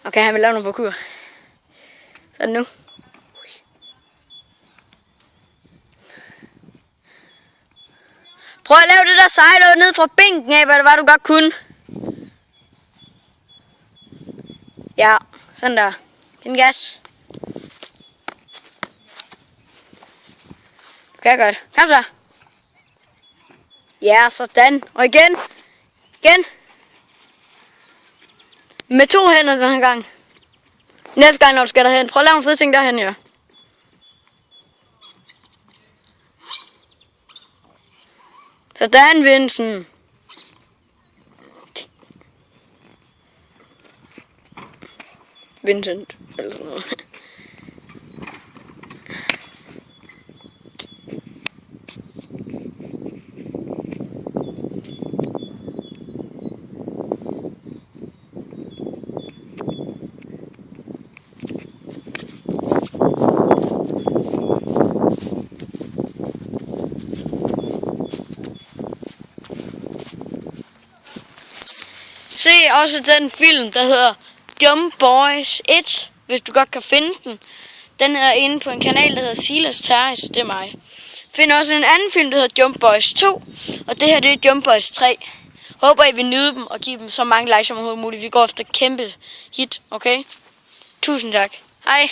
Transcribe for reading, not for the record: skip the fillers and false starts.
Okay, han vil lave noget parkour. Så nu. Prøv at lave det der sejl ned fra bænken af, hvad det var, du godt kunne. Ja, sådan der. Pind gas. Du kan godt. Kom så. Ja, sådan. Og igen. Igen. Med 2 hænder den her gang. Næste gang, når du skal derhen. Prøv at lave nogle fede ting derhen, ja. Sådan, Vincent. Vincent, eller sådan noget. Se også den film, der hedder Jump Boys 1, hvis du godt kan finde den. Den er inde på en kanal, der hedder Silas Terrace, det er mig. Find også en anden film, der hedder Jump Boys 2, og det her det er Jump Boys 3. Håber I vil nyde dem og give dem så mange likes som overhovedet muligt. Vi går efter kæmpe hit, okay? Tusind tak. Hej.